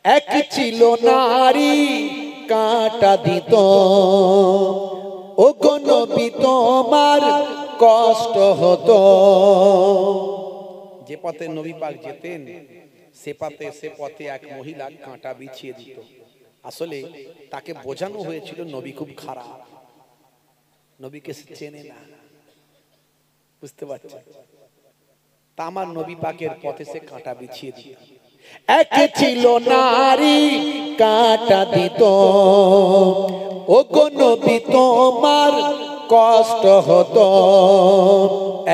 এক ছিল নারী কাঁটা দিত, ও গো নবী তোমার কষ্ট হতো। যে পথে নবী পাক যেতেন সে পথে এক মহিলা কাঁটা বিছিয়ে দিত। আসলে তাকে বোঝানো হয়েছিল নবী খুব খারাপ, নবীকে সে চেনে না, বুঝতে পারছেন? তা আমার নবী পাকের পথে সে কাঁটা বিছিয়ে দিত। এক ছিল নারী কাঁটা দিত, ও গো নবী তোমার কষ্ট হতো।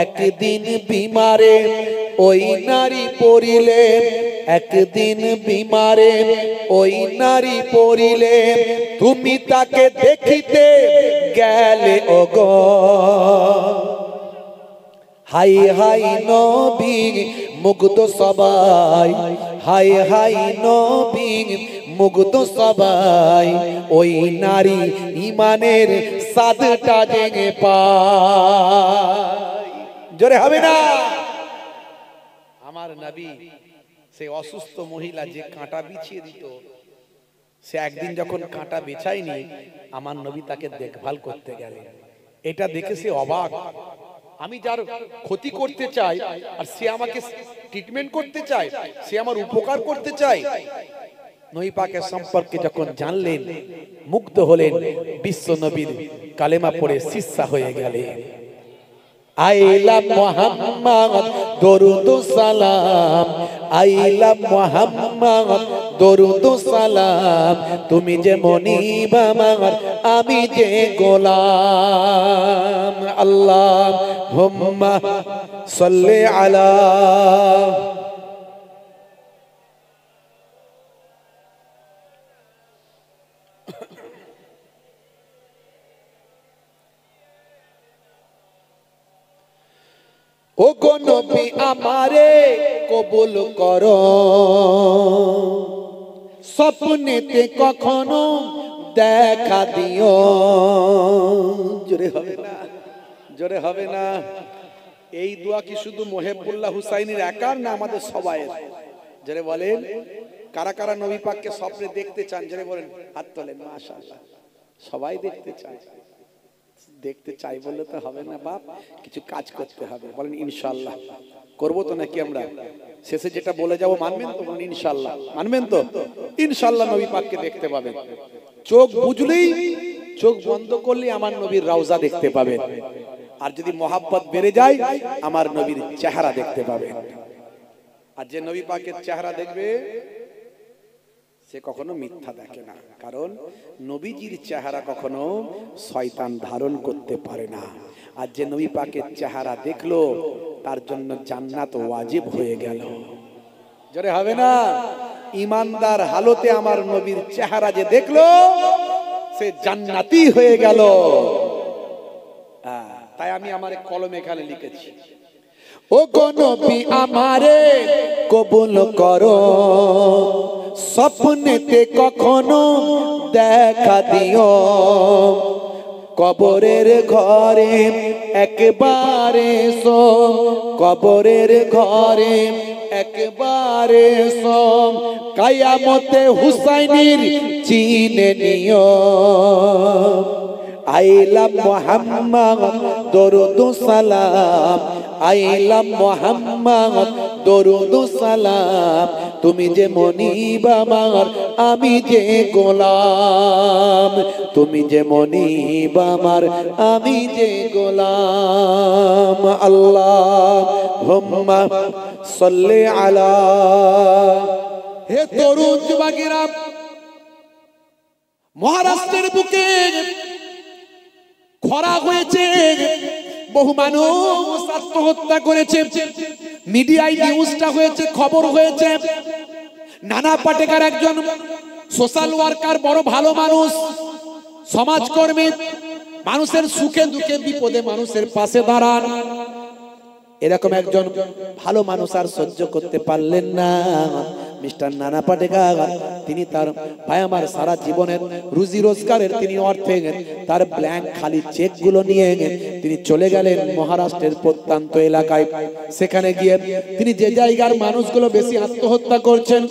একদিন বিমারে ওই নারী পড়িলে, একদিন বিমারে ওই নারী পড়িলে, তুমি তাকে দেখিতে গেলে ওগো। হাই হাই নবী মুগ্ধ সবাই, হাই হাই নবী মুগ্ধ সবাই, ওই নারী ইমানের সাদটা জেগে পায়। জোরে হবে না? আমার নবী সেই অসুস্থ মহিলা যে কাঁটা বিছিয়ে দিত, সে একদিন যখন কাঁটা বেছায়নি, আমার নবী তাকে দেখভাল করতে গেলেন। এটা দেখে সে অবাক। আমি যার ক্ষতি করতে চাই আর সে আমাকে ট্রিটমেন্ট করতে চায়, সে আমার উপকার করতে চায়। নবী পাকের সম্পর্কে যখন জানলেন, মুগ্ধ হলেন, বিশ্ব নবীর কালেমা পড়ে শিষ্যা হয়ে গেলেন। আইলা মুহাম্মদ দরুদ সালাম, আইলা মুহাম্মদ দরুদ সালাম, তুমি যে মনিব আমার আমি যে গোলাম। আল্লাহুম্মা সাল্লি আলা ও গো নবী আমারে কবুল করো, স্বপ্নেতে কখনো দেখা দিও। জোরে হবে না? জোরে হবে না? এই দোয়া কি শুধু মুহিবুল্লাহ হুসাইনের একার না আমাদের সবাইয়ের? জোরে বলেন, কারা কারা নবী পাককে স্বপ্নে দেখতে চান? জোরে বলেন, হাত তোলেন। মাশাআল্লাহ, সবাই দেখতে চায়। দেখতে চাই বললে তো হবে না বাপ, কিছু কাজ করতে হবে। বলেন ইনশাআল্লাহ। করবো তো নাকি আমরা? শেষে যেটা বলে যাবো মানবেন তো? বলেন ইনশাআল্লাহ। মানবেন তো? ইনশাআল্লাহ নবী পাককে দেখতে পাবেন। চোখ বুঝলেই, চোখ বন্ধ করলে আমার নবীর রওজা দেখতে পাবেন। আর যদি মহাব্বত বেড়ে যায়, আমার নবীর চেহারা দেখতে পাবেন। আর যে নবী পাকের চেহারা দেখবে সে কখনো মিথ্যা দেখে না, কারণ নবীজির চেহারা কখনো শয়তান ধারণ করতে পারে না। আর যে নবী পাকের চেহারা দেখলো তার জন্য জান্নাত ওয়াজিব হয়ে গেল। জোরে হবে না? ইমানদার হালতে আমার নবীর চেহারা যে দেখলো সে জান্নাতি হয়ে গেল। তাই আমি আমার কলমে এখানে লিখেছি, ও গো নবী আমারে কবুল করো, স্বপ্নেতে কখনো দেখা দিও। কবরের ঘরে একবারে এসো, কবরের ঘরে একবারে এসো, কিয়ামতে হুসাইনের চিনে নিও। আইলা মুহাম্মদ দরুদ সালাম, আইলা মুহাম্মদ দরুদ সালাম, তুমি যে মনিব আমার আমি যে গোলাম, তুমি যে মনিব আমার আমি যে গোলাম। আল্লাহুম্মা সাল্লি আলা। হে তরুণ যুবকেরা, মহারাষ্ট্রের বুকে খরা হয়েছে, বহু মানুষ আত্মহত্যা করেছে, মিডিয়ায় নিউজটা হয়েছে, খবর হয়েছে। নানা পাটেকার একজন সোশ্যাল ওয়ার্কার, বড় ভালো মানুষ, সমাজকর্মী, মানুষের সুখে দুঃখে বিপদে মানুষের পাশে দাঁড়ান। এরকম একজন ভালো মানুষ আর সহ্য করতে পারলেন না, মিস্টার নানা পাটেকার তিনি তার ভাই আমার সারা জীবনের রুজি রোজগারের তিনি অর্থে তার ব্ল্যাঙ্ক খালি চেকগুলো নিয়ে তিনি চলে গেলেন মহারাষ্ট্রের প্রত্যন্ত এলাকায়। সেখানে গিয়ে তিনি যে জায়গার মানুষগুলো বেশি আত্মহত্যা করছেন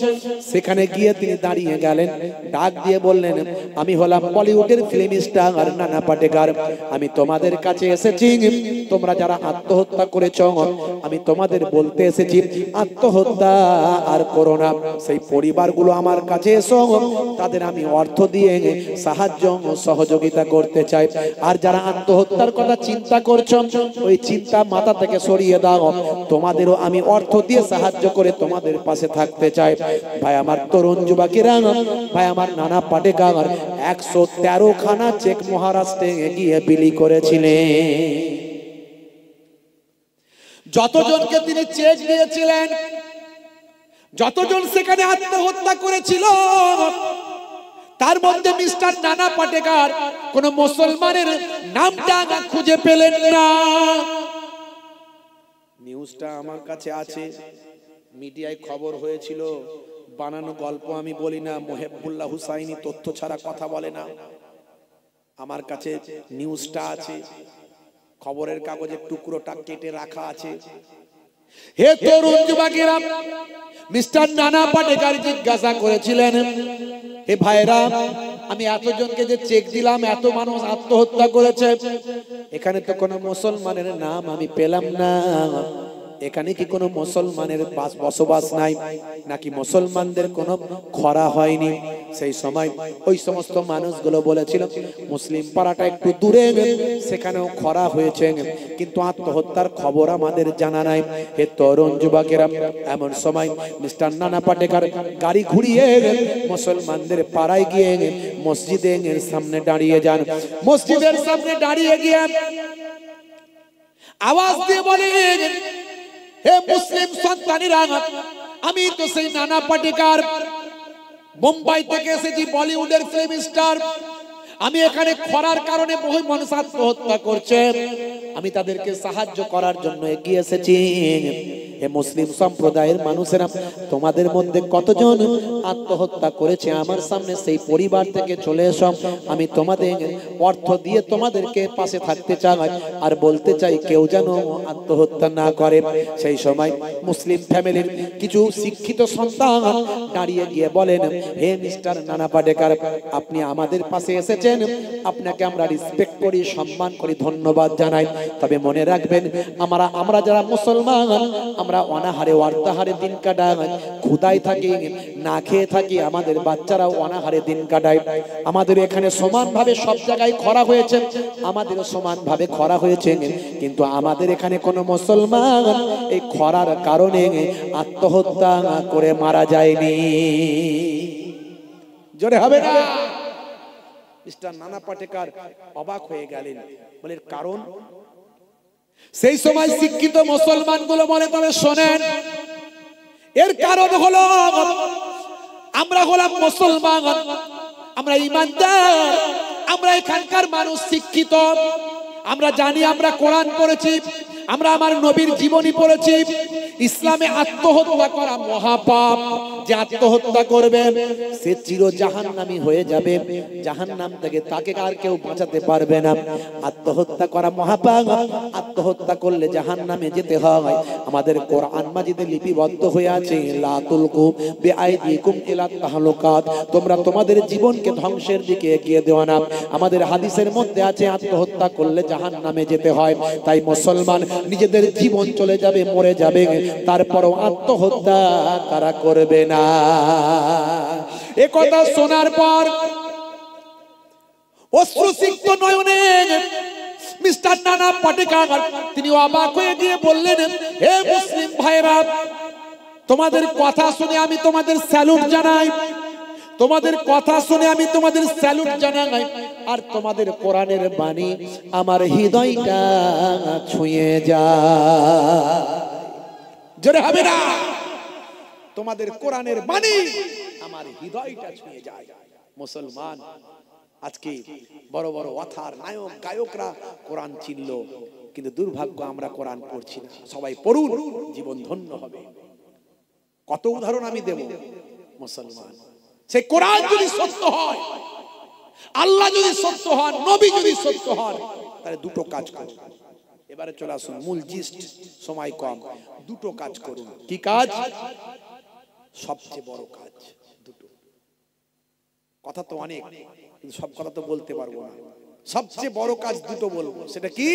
সেখানে গিয়ে তিনি দাঁড়িয়ে গেলেন, ডাক দিয়ে বললেন, আমি হলাম বলিউডের ফিল্ম স্টার নানা পাটেকার, আমি তোমাদের কাছে এসেছি, তোমরা যারা আত্মহত্যা করেছ আমি তোমাদের বলতে এসেছি আত্মহত্যা আর করো না। সেই পরিবারগুলো আমার কাছে এসো, তাদের আমি অর্থ দিয়ে সাহায্য সহযোগিতা করতে চাই। আর যারা আত্মহত্যার কথা চিন্তা করছো ওই চিন্তা মাথা থেকে সরিয়ে দাও, তোমাদেরও আমি অর্থ দিয়ে সাহায্য করে তোমাদের পাশে থাকতে চাই। ভাই আমার তরুণ যুবকেরা, ভাই আমার নানা পাটেকার 113 খানা চেক মহারাষ্ট্রে গিয়ে বিলি করেছিলেন। যতজনকে তিনি চেক দিয়েছিলেন, যতজন সেখানে আত্মহত্যা করেছিল, তার মধ্যে মিস্টার নানা পাটেকার কোন মুসলমানের নামটা খুঁজে পেলেন না। নিউজটা আমার কাছে আছে, মিডিয়ায় খবর হয়েছিল, বানানো গল্প আমি বলি না। মহেবুল্লাহ হুসাইনি তথ্য ছাড়া কথা বলে না। আমার কাছে নিউজটা আছে, খবরের কাগজের টুকরোটা কেটে রাখা আছে। হে তরুণ যুবকেরা, মিস্টার নানা পাটেকার জিজ্ঞাসা করেছিলেন, হে ভাইরা, আমি এতজনকে যে চেক দিলাম, এত মানুষ আত্মহত্যা করেছে, এখানে তো কোনো মুসলমানের নাম আমি পেলাম না। এখানে কি কোনো মুসলমানের বসবাস নাই, নাকি মুসলমানদের কোনো খরা হয়নি? সেই সময় ওই সমস্ত মানুষগুলো বলেছিল, মুসলিম পাড়াটা একটু দূরে, সেখানেও খরা হয়েছে, কিন্তু আত্মহত্যার খবর আমাদের জানা নাই। হে তরুণ যুবকেরা, এমন সময় মিস্টার নানা পাটেকার গাড়ি ঘুরিয়ে মুসলমানদের পাড়ায় গিয়ে মসজিদের সামনে দাঁড়িয়ে যান। মসজিদের সামনে দাঁড়িয়ে গিয়ে আওয়াজ দিয়ে বলেন, হে মুসলিম সন্তানেরা, আমি তো সেই নানা পাটেকার, মুম্বাই থেকে এসেছি, বলিউডের ফিল্ম স্টার। আমি এখানে খরার কারণে বহু মানুষ আত্মহত্যা করছে, আমি তাদেরকে সাহায্য করার জন্য এগিয়ে এসেছি। হে মুসলিম সম্প্রদায়ের মানুষেরা, তোমাদের মধ্যে কতজন আত্মহত্যা করেছে আমার সামনে সেই পরিবার থেকে চলে এসো, আমি তোমাদের অর্থ দিয়ে তোমাদেরকে পাশে থাকতে চাই আর বলতে চাই কেউ যেন আত্মহত্যা না করে। সেই সময় মুসলিম ফ্যামিলির কিছু শিক্ষিত সন্তান দাঁড়িয়ে গিয়ে বলেন, হে মিস্টার নানা পাটেকার, আপনি আমাদের পাশে এসেছেন, আপনাকে আমরা রেসপেক্ট করি, সম্মান করি, ধন্যবাদ জানাই। তবে মনে রাখবেন, আমরা যারা মুসলমান, আমরা অনাহারে অর্ধাহারে দিন কাটাই, ক্ষুধায় থাকি, না খেয়ে থাকি, আমাদের বাচ্চারাও অনাহারে দিন কাটায়। আমাদের এখানে সমানভাবে সব জায়গায় খরা হয়েছে, আমাদেরও সমানভাবে খরা হয়েছে, কিন্তু আমাদের এখানে কোনো মুসলমান এই খরার কারণে আত্মহত্যা করে মারা যায়নি। জোরে হবে না? মিস্টার নানা পাটেকার অবাক হয়ে গেলেন, বলে কারণ? সেই সময় শিক্ষিত মুসলমান গুলো বলে, তবে শোনেন, এর কারণ হলো আমরা হলাম মুসলমান, আমরা ইমানদার, আমরা এখানকার মানুষ শিক্ষিত, আমরা জানি, আমরা কোরআন পড়েছি, আমরা আমার নবীর জীবনী পড়েছি। ইসলামে আত্মহত্যা করা মহাপাপ, যে আত্মহত্যা করবে সে চির জাহান্নামী হয়ে যাবে, জাহান্নাম থেকে তাকে আর কেউ বাঁচাতে পারবে না। আত্মহত্যা করা মহাপাপ, আত্মহত্যা করলে জাহান্নামে যেতে হয়। আমাদের কোরআন মাজিদে লিপিবদ্ধ হয়ে আছে, লা তুলকু বিআইদিকুম ইলা তাহলুকাত, তোমরা তোমাদের জীবনকে ধ্বংসের দিকে এগিয়ে দেও না। আমাদের হাদিসের মধ্যে আছে আত্মহত্যা করলে জাহান্নামে যেতে হয়। তাই মুসলমান নিজেদের জীবন চলে যাবে, মরে যাবে, তারপরও আত্মহত্যা তারা করবে না। এ কথা শোনার পর অশ্রুসিক্ত নয়নে মিস্টার নানা পাটেকার তিনি অবাক হয়ে গিয়ে বললেন, হে মুসলিম ভাইরা, তোমাদের কথা শুনে আমি তোমাদের স্যালুট জানাই, তোমাদের কথা শুনে আমি তোমাদের স্যালুট জানাই, আর তোমাদের কোরআনের বাণী আমার হৃদয়টা ছুঁয়ে যায়। জোরে হবে না? তোমাদের কোরআনের বাণী আমার হৃদয়টা ছুঁয়ে যায়। মুসলমান আজকে বড় বড় অথার নায়ক গায়করা কোরআন চিনল, কিন্তু দুর্ভাগ্য আমরা কোরআন পড়ছি না। সবাই পড়ুন, জীবন ধন্য হবে। কত উদাহরণ আমি দেব। মুসলমান, সে কোরআন যদি সত্য হয়, আল্লাহ যদি সত্য হন, নবী যদি সত্য হন, তাহলে দুটো কাজ করুন। এবারে চলে আসুন মূল জিস্ট, সময় কম। দুটো কাজ করুন। কি কাজ? সবচেয়ে বড় কাজ দুটো। কথা তো অনেক, কিন্তু সব কথা তো বলতে পারবো না। সবচেয়ে বড় কাজ দুটো বলবো। সেটা কি?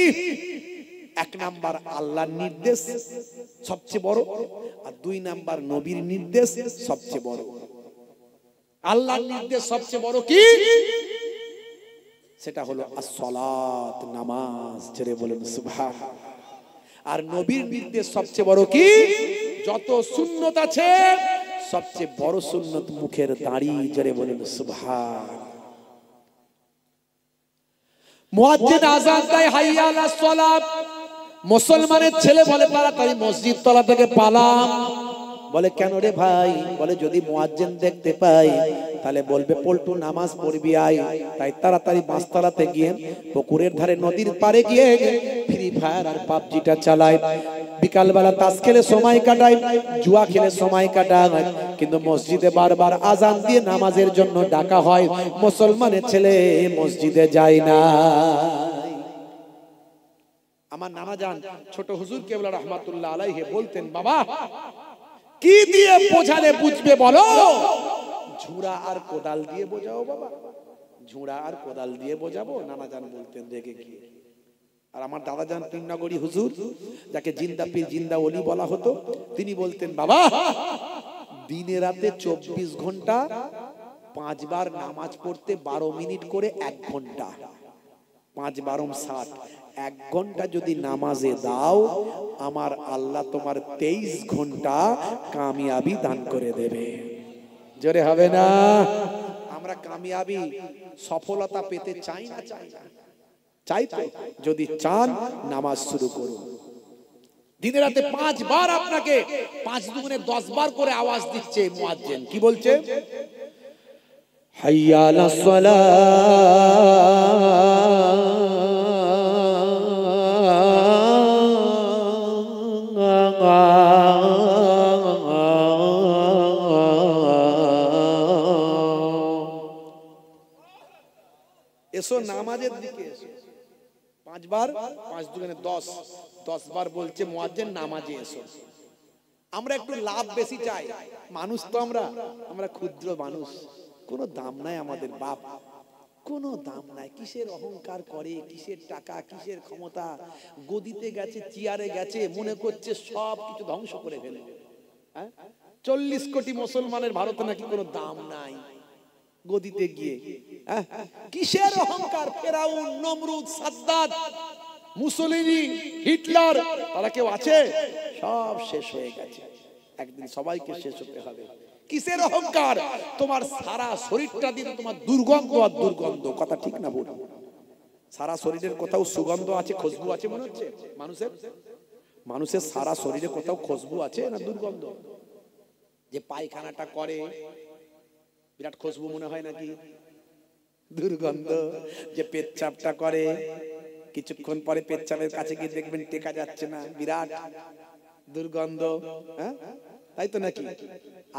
এক নাম্বার আল্লাহর নির্দেশ সবচেয়ে বড়, আর দুই নাম্বার নবীর নির্দেশ সবচেয়ে বড়। আল্লাহর নির্দেশ সবচেয়ে বড় কি? সেটা হলো as-সালাত, নামাজ। জোরে বলেন সুবহান। আর নবীর নির্দেশ সবচেয়ে বড় কি? যত সুন্নত আছে সবচেয়ে বড় সুন্নত মুখের দাড়ি। জোরে বলেন সুবহান। মুয়াজ্জিন আযান দেয় হাইয়া আলাস সালাত, মুসলমানের ছেলে বলে তাড়াতাড়ি মসজিদ তলা থেকে পালাম। বলে কেন রে ভাই? বলে যদি মুয়াজ্জিন দেখতে পাই তাহলে বলবে পল্টু নামাজ পড়বি আয়। তাই তাড়াতাড়ি পাঁচতলাতে গিয়ে পুকুরের ধারে নদীর পাড়ে গিয়ে ফ্রি ফায়ার আর পাবজিটা চালায়। বিকালবেলা তাস খেলে সময় কাটায়, জুয়া খেলে সময় কাটায়। কিন্তু মসজিদে বারবার আজান দিয়ে নামাজের জন্য ডাকা হয়, মুসলমানের ছেলে মসজিদে যায় না। আমার নানা জান ছোট হুজুর কেবলা রহমাতুল্লাহ আলাইহি বলতেন, বাবা কি দিয়ে বোঝালে বুঝবে বলো? ঝুড়া আর কোদাল দিয়ে বোঝাও বাবা। ঝুড়া আর কোদাল দিয়ে বোঝাবো? নানা জান বলতেন রেগে গিয়ে। আর আমার দাদা জান পীরনগরী হুজুর, যাকে জিন্দা পীর জিন্দা ওলি বলা হতো, তিনি বলতেন, বাবা দিনে রাতে 24 ঘন্টা 5 বার নামাজ পড়তে 12 মিনিট করে 1 ঘন্টা, 5 12 60, 1 ঘন্টা যদি নামাজে দাও, আমার আল্লাহ তোমার 23 ঘন্টা কামিয়াবি দান করে দেবে। জোরে হবে না? আমরা কামিয়াবি সফলতা পেতে চাই না? চাই তো? যদি চান নামাজ শুরু করুন। দিনে রাতে 5 বার আপনাকে 5 দুগুণে 10 বার করে আওয়াজ দিচ্ছে মুয়াজ্জিন। কি বলছে? হাইয়া আলাস সালাত, এসো নামাজের দিকে এসো। 5 বার, 5 দুগুণে 10, 10 বার বলছে মুয়াজ্জিন নামাজে এসো। আমরা একটু লাভ বেশি চাই। মানুষ তো আমরা ক্ষুদ্র মানুষ, কোনো দাম নাই আমাদের বাপ, কোনো দাম নাই। কিসের অহংকার করে, কিসের টাকা, কিসের ক্ষমতা, গদিতে গেছে, চেয়ারে গেছে, মনে করছে সব কিছু ধ্বংস করে ফেলবে। 40 কোটি মুসলমানের ভারতে নাকি কোনো দাম নাই। গদিতে গিয়ে কিসের অহংকার? ফেরাউন, নমরুদ, সাদ্দাত, মুসলিনি, হিটলার, তারা কেউ আছে? সব শেষ হয়ে গেছে। একদিন সবাইকে শেষ হতে হবে। কিসের অহংকার? তোমার সারা শরীরটা দিয়ে তোমার দুর্গন্ধ আর দুর্গন্ধ। কথা ঠিক না ভুল? সারা শরীরের কোথাও সুগন্ধ আছে, খুশবু আছে মনে হচ্ছে মানুষের সারা শরীরে কোথাও খুশবু আছে না দুর্গন্ধ? যে পায়খানাটা করে বিরাট খুশবু মনে হয় নাকি? দুর্গন্ধ। যে পেচ্ছাপটা করে কিছুক্ষণ পরে পেচ্ছাপের কাছে গিয়ে দেখবেন টেকা যাচ্ছে না, বিরাট দুর্গন্ধ। তাই তো নাকি?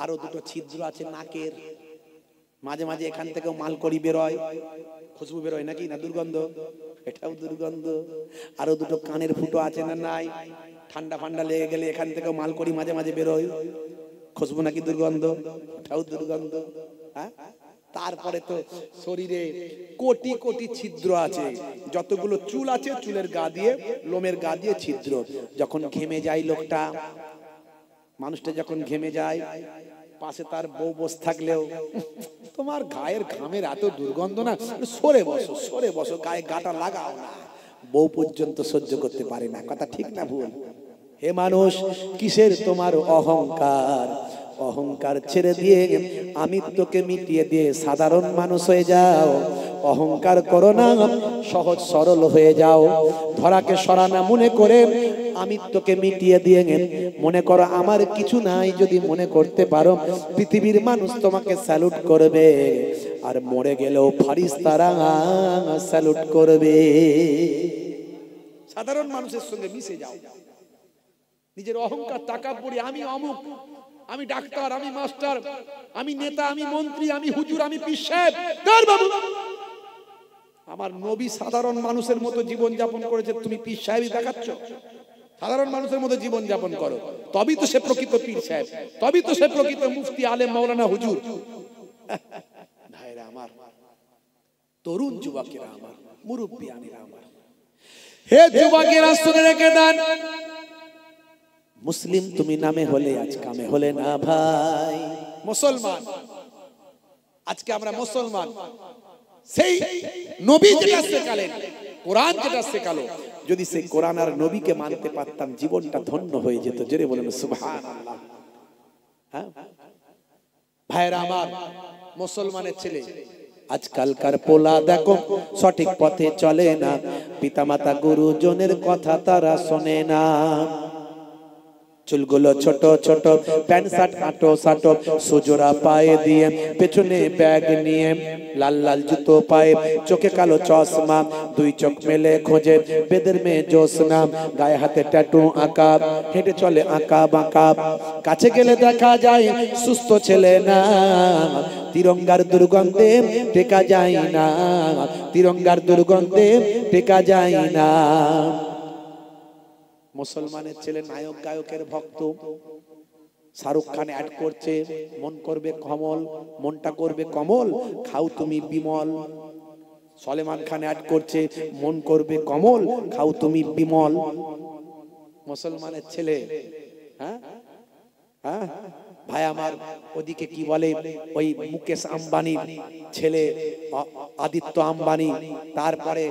আরো দুটো ছিদ্র আছে নাকের, মাঝে মাঝে এখান থেকেও মালকড়ি বেরোয়, খুশবু বেরোয় নাকি? না দুর্গন্ধ? এটাও দুর্গন্ধ। আরো দুটো কানের ফুটো আছে না নাই? ঠান্ডা ফান্ডা লেগে গেলে এখান থেকেও মালকড়ি মাঝে মাঝে বেরোয়, খুশবু নাকি দুর্গন্ধ? এটাও দুর্গন্ধ। তারপরে তো শরীরে কোটি কোটি ছিদ্র আছে। যতগুলো চুল আছে চুলের গা দিয়ে, লোমের গা দিয়ে ছিদ্র। যখন ঘেমে যায় লোকটা, মানুষটা যখন ঘেমে যায়, পাশে তার বউ বসে থাকলেও তোমার গায়ের ঘামের এত দুর্গন্ধ না, সরে বসো সরে বসো, গায়ে গাটা লাগাও না। বউ পর্যন্ত সহ্য করতে পারে না। কথা ঠিক না ভুল? হে মানুষ, কিসের তোমার অহংকার? অহংকার ছেড়ে দিয়ে আমিত্বকে মিটিয়ে দিয়ে সাধারণ মানুষ হয়ে যাও। অহংকার করো না, সহজ সরল হয়ে যাও। ধরাকে সরানা মনে করে আমিত্বকে মিটিয়ে দিয়ে মনে করো আমার কিছু নাই। যদি মনে করতে পারো, পৃথিবীর মানুষ তোমাকে স্যালুট করবে, আর মরে গেলেও ফারিস্তারা স্যালুট করবে। সাধারণ মানুষের সঙ্গে মিশে যাও, নিজের অহংকার, তাকাব্বুরি, আমি অমুক, আমি ডাক্তার, আমি মাস্টার, আমি নেতা, আমি মন্ত্রী, আমি হুজুর, আমি পীর সাহেব। কার বাবু? আমার নবী সাধারণ মানুষের মতো জীবন যাপন করেছে, তুমি পীর সাহেবই দেখাচ্ছ? সাধারণ মানুষের মতো জীবন যাপন করো, তবেই তো সে প্রকৃত পীর সাহেব, তবেই তো সে প্রকৃত মুফতি, আলেম, মাওলানা, হুজুর। ভাইরা আমার, তরুণ যুবকেরা আমার, মুরব্বিয়ানেরা আমার, হে যুবকেরা শুনে রেখে দেন, মুসলিম তুমি নামে হলে আজ কামে হলে না ভাই। মুসলমান, আজকে আমরা মুসলমান। সেই নবী যেটা শেখালেন, কোরআন যেটা শেখালো, যদি সেই কোরআন আর নবীকে মানতে পারতাম, জীবনটা ধন্য হয়ে যেত। জোরে বলেন সুবহানাল্লাহ। হ্যাঁ ভাইরা আমার, মুসলমানের ছেলে আজকালকার পোলা দেখো সঠিক পথে চলে না, পিতামাতা গুরুজনের কথা তারা শোনে না। চুলগুলো ছোট ছোট, প্যান্ট শার্ট আটো সাটো, সুজোরা পায়ে দিয়ে, পেছনে ব্যাগ নিয়ে, লাল লাল জুতো পায়ে, চোখে কালো চশমা, দুই চোখ মেলে খোঁজে বেদের মেয়ে জোসনা, গায়ে হাতে ট্যাটু আঁকা, হেঁটে চলে আঁকা বাঁকা, কাছে গেলে দেখা যায় সুস্থ ছেলে না, তিরঙ্গার দুর্গন্ধে টেকা যায় না, তিরঙ্গার দুর্গন্ধে টেকা যায় না। মুসলমানের ছেলে নায়ক গায়কের ভক্ত, শাহরুখ খান অ্যাড করছে, মন করবে কমল, মনটা করবে কমল, খাও তুমি বিমল। সলেমান খান অ্যাড করছে, মন করবে কমল, খাও তুমি বিমল। মুসলমানের ছেলে, হ্যাঁ হ্যাঁ ভাই আমার, ওদিকে কি বলে ওই মুকেশ আম্বানি ছেলে আদিত্য আম্বানি, তারপরে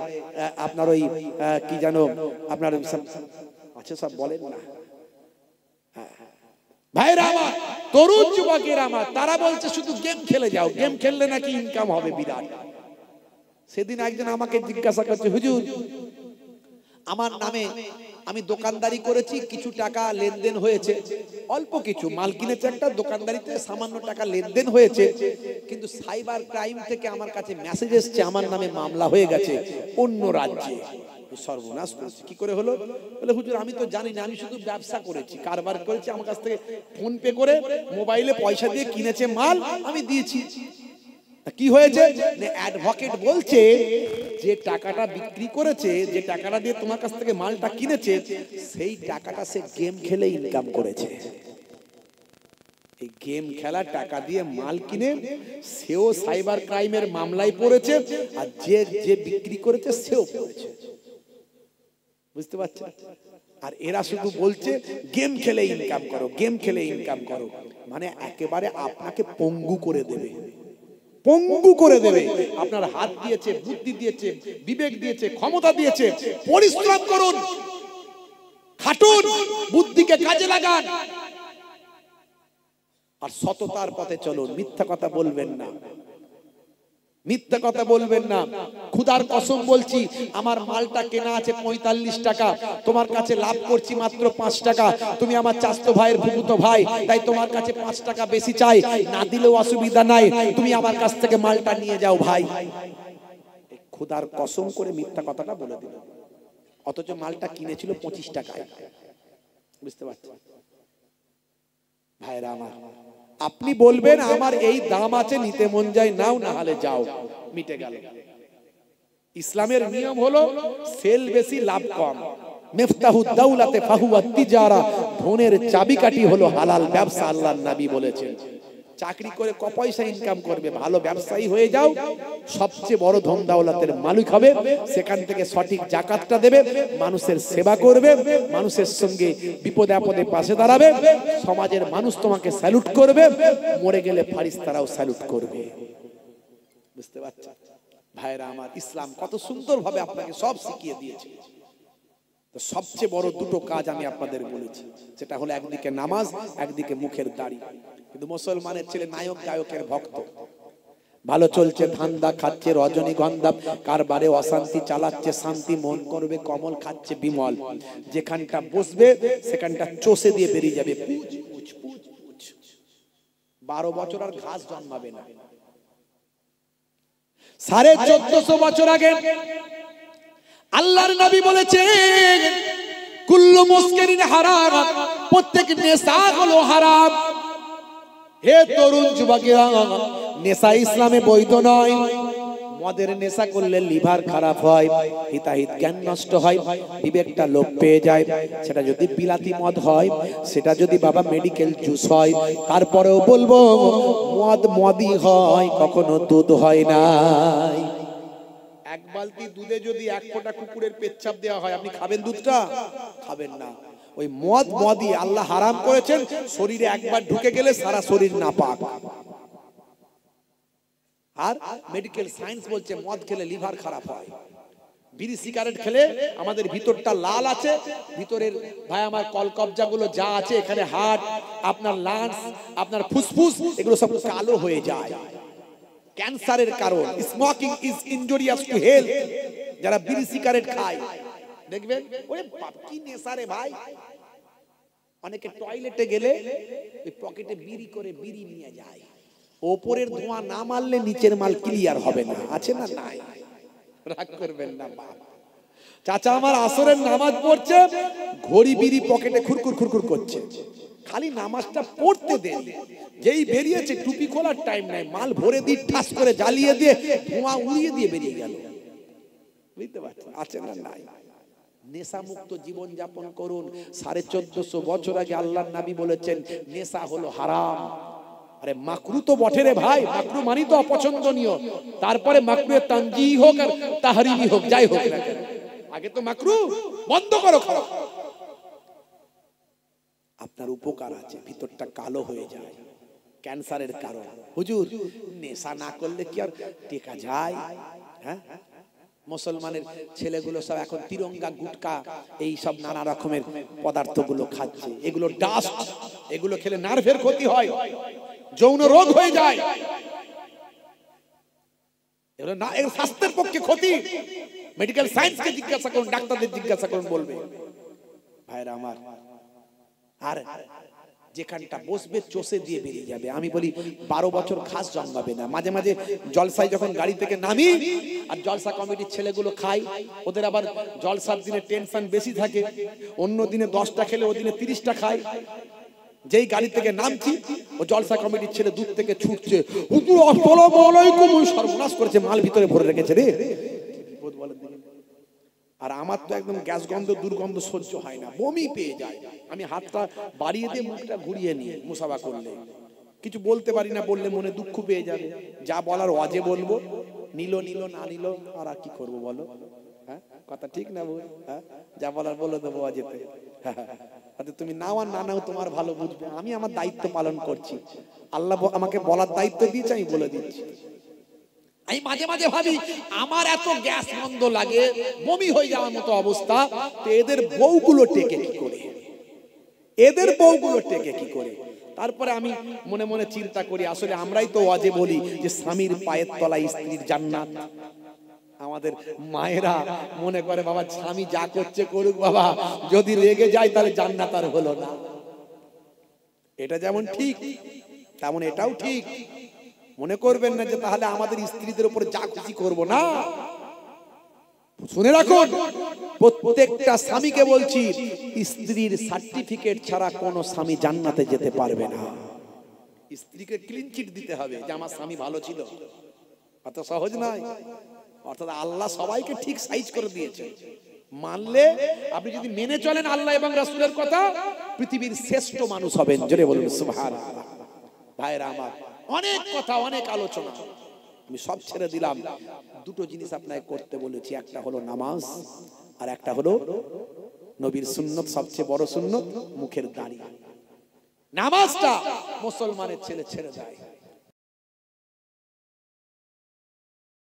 আপনার ওই কি জানো আপনার আচ্ছা সব বলেন না ভাইরা আমার, তরুণ যুবকেরা আমার, তারা বলছে শুধু গেম খেলে যাও, গেম খেললে নাকি ইনকাম হবে বিরাট। সেদিন একজন আমাকে জিজ্ঞাসা করছে, হুজুর আমার নামে আমি দোকানদারি করেছি, কিছু টাকা লেনদেন হয়েছে, অল্প কিছু মাল কিনেছে একটা দোকানদারিতে, সামান্য টাকা লেনদেন হয়েছে, কিন্তু সাইবার ক্রাইম থেকে আমার কাছে মেসেজ এসেছে আমার নামে মামলা হয়ে গেছে অন্য রাজ্যে। সর্বনাশ করেছে। কি করে হলো? বলে হুজুর আমি তো জানি না, আমি শুধু ব্যবসা করেছি, কারবার করেছি, আমার কাছ থেকে ফোন পে করে মোবাইলে পয়সা দিয়ে কিনেছে মাল, আমি দিয়েছি। কি হয়েছে? অ্যাডভোকেট বলছে যে টাকাটা বিক্রি করেছে, যে টাকাটা দিয়ে তোমার কাছ থেকে মালটা কিনেছে, সেই টাকাটা সে গেম খেলে ইনকাম করেছে। এই গেম খেলা টাকা দিয়ে মাল কিনে সেও সাইবার ক্রাইমের মামলায় পড়েছে, আর যে যে বিক্রি করেছে সেও পড়েছে। বুঝতে পারছেন? আর এরা শুধু বলছে গেম খেলে ইনকাম করো, গেম খেলে ইনকাম করো, মানে একেবারে আপনাকে পঙ্গু করে দেবে, পঙ্গু করে দেবে। আপনার হাত দিয়েছে, বুদ্ধি দিয়েছে, বিবেক দিয়েছে, ক্ষমতা দিয়েছে, পরিশ্রম করুন, খাটুন, বুদ্ধিকে কাজে লাগান, আর সততার পথে চলুন। মিথ্যা কথা বলবেন না, মিথ্যা কথা বলবেন না। খুদার কসম বলছি, আমার মালটা কেনা আছে 45 টাকা, তোমার কাছে লাভ করছি মাত্র 5 টাকা, তুমি আমার চাচতো ভাইয়ের ফুফুতো ভাই, তাই তোমার কাছে 5 টাকা বেশি চাই, না দিলেও অসুবিধা নাই, তুমি আমার কাছ থেকে মালটা নিয়ে যাও ভাই। খুদার কসম করে মিথ্যা কথাটা বলে দিল, অথচ মালটা কিনেছিল 25 টাকায়। বুঝতে পারছেন ভাইরা আমার? আপনি বলবেন আমার এই দাম আছে, নিতে মন যায় নাও, না হলে যাও, মিটে গেল। ইসলামের নিয়ম হলো সেল বেশি লাভ কম। মিফতাহুদ দাওলাতে ফাহুয়া তিজারা, ধনের চাবিকাঠি হলো হালাল ব্যবসা, আল্লাহর নবী বলেছেন। চাকরি করে ক পয়সা ইনকাম করবে, ভালো ব্যবসায়ী হয়ে যাও, সবচেয়ে বড় ধন দাওলাতের মালিক হবে, সেখান থেকে সঠিক জাকাতটা দেবে, মানুষের সেবা করবে, মানুষের সঙ্গে বিপদে আপদে পাশে দাঁড়াবে, সমাজের মানুষ তোমাকে স্যালুট করবে, মরে গেলে ফারিস্তারাও স্যালুট করবে। বুঝতে পারছেন ভাইরা আমার? ইসলাম কত সুন্দরভাবে আপনাকে সব শিখিয়ে দিয়েছে। তো সবচেয়ে বড় দুটো কাজ আমি আপনাদের বলেছি, সেটা হলো একদিকে নামাজ, একদিকে মুখের দাড়ি। কিন্তু মুসলমানের ছেলে নায়ক গায়কের ভক্ত, ভালো চলছে ধান্দা, খাচ্ছে রজনীগন্ধা, কারবারে অশান্তি চালাচ্ছে শান্তি, মন করবে কমল, খাচ্ছে বিমল, যেখানটা বসবে সেখানটা চষে দিয়ে বেরিয়ে যাবে, 12 বছর আর ঘাস জন্মাবে না। 1450 বছর আগে আল্লাহর নবী বলেছেন কুল্লু মুসকিরিন হারাম, প্রত্যেক নেশা হলো হারাম। হে তরুণ যুবকেরা, নেশা ইসলামে বৈধ নয়। মদের নেশা করলে লিভার খারাপ হয়, হিতাহিত জ্ঞান নষ্ট হয়, বিবেকটা লোপ পেয়ে যায়। সেটা যদি বিলাতি মদ হয়, সেটা যদি বাবা মেডিকেল জুস হয়, তারপরেও বলবো মদ মদই হয়, কখনো দুধ হয় না। এক বালতি দুধে যদি এক ফোঁটা কুকুরের পেচ্ছাপ দেওয়া হয়, আপনি খাবেন দুধটা? খাবেন না। ওই মদ মদই আল্লাহ হারাম করেছেন, শরীরে একবার ঢুকে গেলে সারা শরীর নাপাক। আর মেডিকেল সায়েন্স বলছে মদ খেলে লিভার খারাপ হয়। বিড়ি সিগারেট খেলে আমাদের ভিতরটা লাল আছে, ভিতরের ভাই আমার কলকবজাগুলো যা আছে, এখানে হার্ট, আপনার লাংস, আপনার ফুসফুস, এগুলো সব কালো হয়ে যায়। ক্যান্সারের কারণ। Smoking is injurious to health. যারা বিড়ি সিগারেট খায় দেখবেন, ওরে বাপ কি নেশা রে ভাই। অনেকে টয়লেটে গেলে ওই পকেটে বিড়ি করে বিড়ি নিয়ে যায়। ওপরের ধোঁয়া না মারলে নিচের মাল ক্লিয়ার হবে না। আছে না? নাই। রাগ করবেন না বাপ। চাচা আমার আসরের নামাজ পড়ছে, ঘড়ি বিড়ি পকেটে খুরকুর খুরকুর করছে। খালি নামাজটা পড়তে দেন, যেই বেরিয়েছে টুপি খোলার টাইম নাই, মাল ভরে দিয়ে ঠাস করে জ্বালিয়ে দিয়ে ধোঁয়া উড়িয়ে দিয়ে বেরিয়ে গেল। বুঝতে পারছেন? আছে না? নাই। নেশা মুক্ত জীবন যাপন করুন। 1450 বছর আগে আল্লাহর নবী বলেছেন নেশা হলো হারাম। আরে মাকরু তো বটে রে ভাই, মাকরু মানি তো অপছন্দনীয়, তারপরে মাকরু তানজিহ হোক আর তাহরিমি হোক, যাই হোক না কেন, আগে তো মাকরু বন্ধ করো খাওয়া। আপনার উপকার আছে, ভিতরটা কালো হয়ে যায়, ক্যান্সারের কারণ। হুজুর নেশা না করলে কি আর টেকা যায়? হ্যাঁ, মুসলমানের ছেলেগুলো সব এখন তিরঙ্গা, গুটকা, এই সব নানা রকমের পদার্থগুলো খাচ্ছে। এগুলো ডাস্ট, এগুলো খেলে নার্ভের ক্ষতি হয়, যৌন রোগ হয়ে যায়। এগুলো না, এর স্বাস্থ্যের পক্ষে ক্ষতি। মেডিকেল সায়েন্সকে জিজ্ঞাসা করুন, ডাক্তারদের জিজ্ঞাসা করুন, বলবে। ভাইরা আমার, আর যেখানটা বসবে চষে দিয়ে বেরিয়ে যাবে। আমি বলি 12 বছর ঘাস জন্মাবে না। মাঝে মাঝে জলসায় যখন গাড়ি থেকে নামি আর জলসা কমিটির ছেলেগুলো খায়, ওদের আবার জলসার দিনে টেনশন বেশি থাকে, অন্য দিনে 10টা খেলে ও দিনে 30টা খায়। যেই গাড়ি থেকে নামছি, ও জলসা কমিটির ছেলে দূর থেকে ছুটছে, হুজুর আসসালামু আলাইকুম, সর্বনাশ করেছে, মাল ভিতরে ভরে রেখেছে রে। আর আমার তো একদম গ্যাস গন্ধ, দুর্গন্ধ সহ্য হয় না, বমি পেয়ে যায়। আমি হাতটা বাড়িয়ে দিয়ে মুখটা ঘুরিয়ে নিয়ে মুসাফা করলে কিছু বলতে পারি না, বললে মনে দুঃখ পেয়ে যাবে। যা বলার ওয়াজে বলবো, নিল নিল, না নিল আর কি করবো বলো? হ্যাঁ, কথা ঠিক না বল? হ্যাঁ, যা বলার বলে দেবো ওয়াজেতে। তুমি নাও আর না নাও, তোমার ভালো বুঝবে। আমি আমার দায়িত্ব পালন করছি, আল্লাহ আমাকে বলার দায়িত্ব দিয়েছে, আমি বলে দিচ্ছি। আমি মাঝে মাঝে ভাবি আমার এত গ্যাস গন্ধ লাগে, বমি হয়ে যাওয়ার মতো অবস্থা, তো এদের বউগুলো টেকে কি করে? এদের বউগুলো টেকে কি করে? তারপরে আমি মনে মনে চিন্তা করি, আসলে আমরাই তো ওয়াজে বলি যে স্বামীর পায়ের তলায় স্ত্রীর জান্নাত। আমাদের মায়েরা মনে করে বাবা স্বামী যা করছে করুক বাবা, যদি রেগে যায় তাহলে জান্নাত আর হলো না। এটা যেমন ঠিক তেমন এটাও ঠিক। মনে করবেন না যে তাহলে আমাদের স্ত্রীদের উপর যা খুশি করবো, না। শুনে রাখুন, প্রত্যেকটা স্বামীকে বলছি, স্ত্রীর সার্টিফিকেট ছাড়া কোনো স্বামী জান্নাতে যেতে পারবে না। স্ত্রীকে ক্লিন চিট দিতে হবে যে আমার স্বামী ভালো ছিল। অত সহজ নয়। অর্থাৎ আল্লাহ সবাইকে ঠিক সাইজ করে দিয়েছে। মানলে, আপনি যদি মেনে চলেন আল্লাহ এবং রাসূলের কথা, পৃথিবীর শ্রেষ্ঠ মানুষ হবেন। জোরে বলুন সুবহানাল্লাহ। ভাইরা আমার, অনেক কথা, অনেক আলোচনা, আমি সব ছেড়ে দিলাম। দুটো জিনিস আপনাকে করতে বলেছি, একটা হলো নামাজ আর একটা হলো নবীর সুন্নত। সবচেয়ে বড় সুন্নত মুখের দাড়ি। নামাজটা মুসলমানের ছেলে ছেড়ে দেয়।